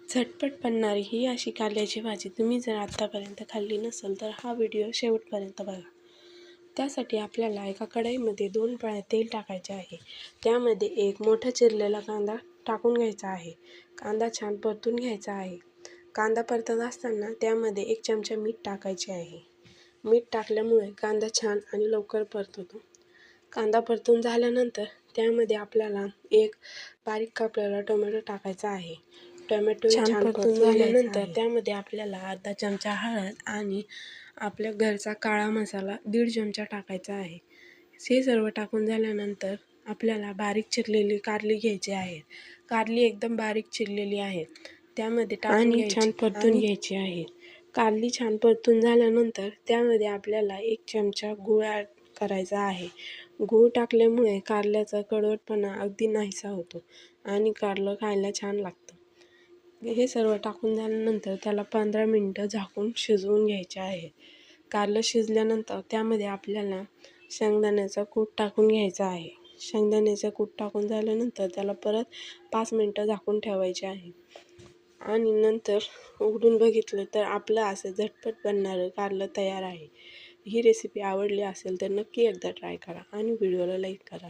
झटपट बनणारी ही अशी कारल्याची भाजी तुम्ही जर आत्तापर्यंत खाल्ली नसेल तर हा व्हिडिओ शेवटपर्यंत बघा. त्यासाठी आपल्याला एका कढईमध्ये 2 पळ्या तेल टाकायचे आहे. त्यामध्ये एक मोठा चिरलेला कांदा टाकून घ्यायचा आहे. कांदा छान परतून घ्यायचा आहे. कांदा परतत असताना त्यामध्ये 1 चमचा मीठ टाकायचे आहे. मीठ टाकल्यामुळे कांदा छान आणि लवकर परततो. कांदा परतून झाल्यानंतर त्यामध्ये आपल्याला एक बारीक कापलेला टोमॅटो टाकायचा आहे. टोमॅटो छान परतून झाल्यानंतर त्यामध्ये आपल्याला अर्धा चमचा हळद आणि आपल्या घरचा काळा मसाला 1.5 चमचा टाकायचा आहे. हे सर्व टाकून झाल्यानंतर आपल्याला बारीक चिरलेली कारली घ्यायची आहे. कारली एकदम बारीक चिरलेली आहे. त्यामध्ये टाकून छान परतून घ्यायची आहे. कारली छान परतून झाल्यानंतर त्यामध्ये आपल्याला 1 चमचा गूळ ॲड करायचा आहे. गूळ टाकल्यामुळे कारल्याचा कडवटपणा अगदी नाहीसा होतो आणि कारलं खायला छान लागतं. हे सर्व टाकून झाल्यानंतर त्याला 15 मिनिटं झाकून शिजवून घ्यायचे आहे. कारलं शिजल्यानंतर त्यामध्ये आपल्याला शेंगदाण्याचा कूट टाकून घ्यायचा आहे. शेंगदाण्याचा कूट टाकून झाल्यानंतर त्याला परत 5 मिनिटं झाकून ठेवायचे आहे आणि नंतर उघडून बघितलं तर आपलं असं झटपट बनणारं कारलं तयार आहे. ही रेसिपी आवडली असेल तर नक्की एकदा ट्राय करा आणि व्हिडिओला लाईक करा.